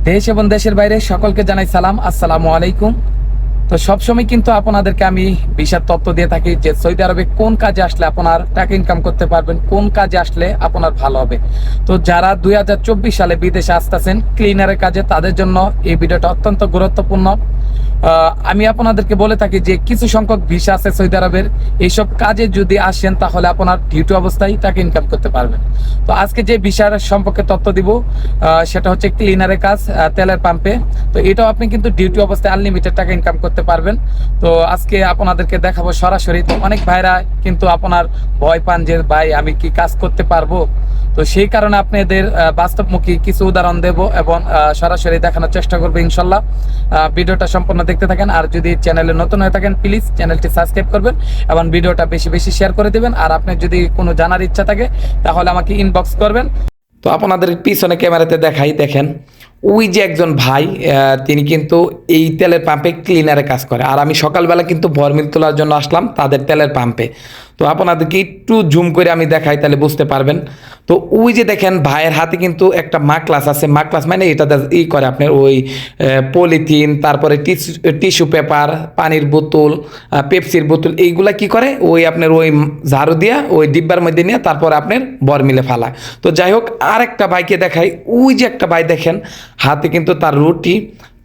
দেশ এবং দেশের বাইরে সকলকে জানাই সালাম, আসসালামু আলাইকুম। তো সবসময় কিন্তু আপনাদেরকে আমি বিশাল তথ্য দিয়ে থাকি যে সৌদি আরবে কোন কাজে আসলে আপনার টাকা ইনকাম করতে পারবেন, কোন কাজে আসলে আপনার ভালো হবে। তো যারা 2024 সালে বিদেশে আসতেছেন ক্লিনারের কাজে, তাদের জন্য এই ভিডিওটা অত্যন্ত গুরুত্বপূর্ণ। আমি আপনাদেরকে বলে থাকি যে কিছু সংখ্যক ভিসা আছে সৌদি আরবের, এইসব কাজে যদি আসেন তাহলে আপনার ডিউটি অবস্থায় টাকা ইনকাম করতে পারবেন। তো আজকে যে ভিসার সম্পর্কে তথ্য দিব সেটা হচ্ছে ক্লিনারের কাজ, তেলের পাম্পে। তো এটাও আপনি কিন্তু ডিউটি অবস্থায় আনলিমিটেড টাকা ইনকাম করতে পারবেন। তো আজকে আপনাদেরকে দেখাবো সরাসরি। তো অনেক ভাইরা কিন্তু আপনার ভয় পান যে ভাই আমি কি কাজ করতে পারবো, তো সেই কারণে আপনাদের বাস্তবমুখী কিছু উদাহরণ দেব এবং সরাসরি দেখানোর চেষ্টা করবো ইনশাল্লাহ। ভিডিওটা সম্পূর্ণ দেখতে থাকেন। আর যদি চ্যানেলে নতুন হয়ে থাকেন প্লিজ চ্যানেলটি সাবস্ক্রাইব করবেন এবং ভিডিওটা বেশি বেশি শেয়ার করে দেবেন। আর আপনার যদি কোনো জানার ইচ্ছা থাকে তাহলে আমাকে ইনবক্স করবেন। তো আপনাদের পিছনে ক্যামেরাতে দেখাই, দেখেন ওই যে একজন ভাই, তিনি কিন্তু এই তেলের পাম্পে ক্লিনারে কাজ করে। আর আমি সকালবেলা কিন্তু বরমিল তোলার জন্য আসলাম তাদের তেলের পাম্পে। তো আপনাদেরকে একটু জুম করে আমি দেখাই, তাহলে বুঝতে পারবেন। তো ওই যে দেখেন ভাইয়ের হাতে কিন্তু একটা মাকলাস আছে। মাকলাস মানে এটা করে আপনার ওই পলিথিন, তারপরে টিস্যু পেপার, পানির বোতল, পেপসির বোতল, এইগুলা কি করে ওই আপনার ওই ঝাড়ু দিয়া ওই ডিব্বার মধ্যে নিয়ে তারপর আপনার বরমিলে ফালায়। তো যাই হোক, আর একটা ভাইকে দেখাই। ওই যে একটা ভাই দেখেন হাতে কিন্তু তার রুটি,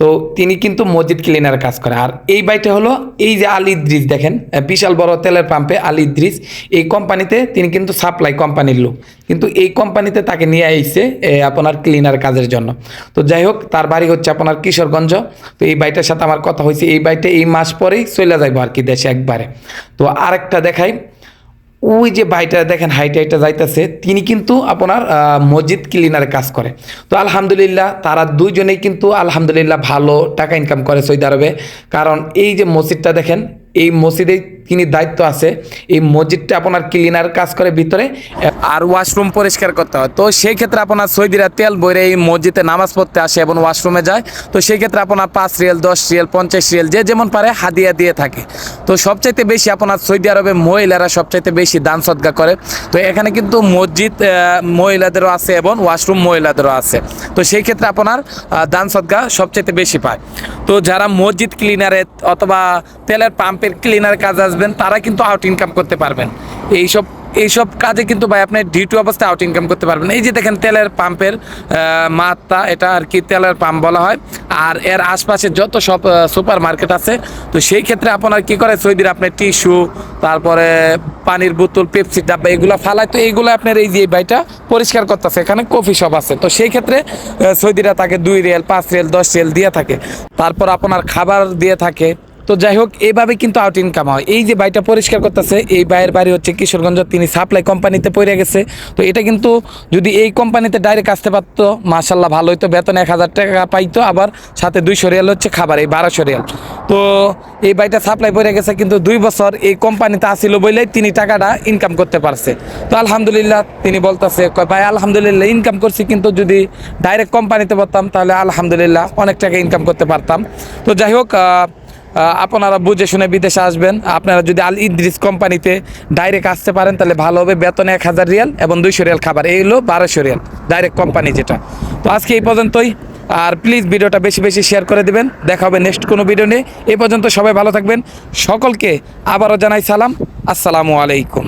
তো তিনি কিন্তু মসজিদ ক্লিনার কাজ করে। আর এই বাইটা হলো এই যে আল ইদ্রিস, দেখেন বিশাল বড় তেলের পাম্পে আল ইদ্রিস, এই কোম্পানিতে তিনি কিন্তু সাপ্লাই কোম্পানির লোক, কিন্তু এই কোম্পানিতে তাকে নিয়ে আইছে আপনার ক্লিনার কাজের জন্য। তো যাই হোক, তার বাড়ি হচ্ছে আপনার কিশোরগঞ্জ। তো এই বাইটার সাথে আমার কথা হয়েছে, এই বাইটা এই মাস পরেই চলে যাইবো আর কি দেশে একবারে। তো আরেকটা দেখাই, ওই যে ভাইটা দেখেন হাইটা যাইতেছে, তিনি কিন্তু আপনার মসজিদ ক্লিনারে কাজ করে। তো আলহামদুলিল্লাহ তারা দুইজনেই কিন্তু আলহামদুলিল্লাহ ভালো টাকা ইনকাম করে সৌদি আরবে। কারণ এই যে মসজিদটা দেখেন, এই মসজিদে তিনি দায়িত্ব আছে, এই মসজিদটা আপনার ক্লিনার কাজ করে ভিতরে, আর ওয়াশরুম পরিষ্কার করতে হয়। তো সেই ক্ষেত্রে আপনার সৌদিরা তেল বইরে এই মসজিদে নামাজ পড়তে আসে এবং ওয়াশরুমে যায়। তো সেই ক্ষেত্রে আপনার 5 রিয়াল, 10 রিয়াল, 50 রিয়াল যে যেমন পারে হাদিয়া দিয়ে থাকে। তো সবচাইতে বেশি আপনার সৌদি আরবে মহিলারা সবচাইতে বেশি দান সদকা করে। তো এখানে কিন্তু মসজিদ মহিলাদেরও আছে এবং ওয়াশরুম মহিলাদেরও আছে। তো সেই ক্ষেত্রে আপনার দান সদকা সবচাইতে বেশি পায়। তো যারা মসজিদ ক্লিনারে অথবা তেলের পাম্পের ক্লিনার কাজ আসবেন তারা কিন্তু আউট ইনকাম করতে পারবেন। এইসব কাজে কিন্তু ভাই আপনি ডিউটি অবস্থায় আউট ইনকাম করতে পারবেন। এই যে দেখেন তেলের পাম্পের মাত্রা, এটা আর কি তেলের পাম্প বলা হয়। আর এর আশপাশে যত সব সুপার মার্কেট আছে, তো সেই ক্ষেত্রে আপনার কি করে সৌদির আপনার টিস্যু, তারপরে পানির বোতল, পেপসির ডাব্বা এগুলো ফালায়। তো এইগুলো আপনার এই যে বাইটা পরিষ্কার করতেছে, এখানে কফি শপ আছে। তো সেই ক্ষেত্রে সৌদিরা তাকে 2 রিয়াল, 5 রিয়াল, 10 রিয়াল দিয়ে থাকে। তারপর আপনার খাবার দিয়ে থাকে। তো যাই হোক, এইভাবে কিন্তু আউট ইনকাম হয়। এই যে বাইটা পরিষ্কার করতেছে, এই বাইয়ের বাড়ি হচ্ছে কিশোরগঞ্জ, তিনি সাপ্লাই কোম্পানিতে পড়ে গেছে। তো এটা কিন্তু যদি এই কোম্পানিতে ডাইরেক্ট আসতে পারতো মাশাল্লাহ ভালো হইতো, বেতন 1000 টাকা পাইতো, আবার সাথে 200 রিয়াল হচ্ছে খাবার, এই 1200 রিয়াল। তো এই বাইটা সাপ্লাই পড়ে গেছে, কিন্তু 2 বছর এই কোম্পানিতে আসিল বলেই তিনি টাকাটা ইনকাম করতে পারছে। তো আলহামদুলিল্লাহ তিনি বলতেছে, ভাই আলহামদুলিল্লাহ ইনকাম করছি, কিন্তু যদি ডাইরেক্ট কোম্পানিতে পড়তাম তাহলে আলহামদুলিল্লাহ অনেক টাকা ইনকাম করতে পারতাম। তো যাই হোক, আপনারা বুঝে শুনে বিদেশে আসবেন। আপনারা যদি আল ইদ্রিস কোম্পানিতে ডাইরেক্ট আসতে পারেন তাহলে ভালো হবে। বেতনে 1000 রিয়াল এবং 200 রিয়াল খাবার, এই হলো 1200 রিয়াল ডাইরেক্ট কোম্পানি যেটা। তো আজকে এই পর্যন্তই। আর প্লিজ ভিডিওটা বেশি বেশি শেয়ার করে দেবেন। দেখা হবে নেক্সট কোনো ভিডিও নিয়ে। এই পর্যন্ত সবাই ভালো থাকবেন। সকলকে আবারও জানাই সালাম, আসসালামু আলাইকুম।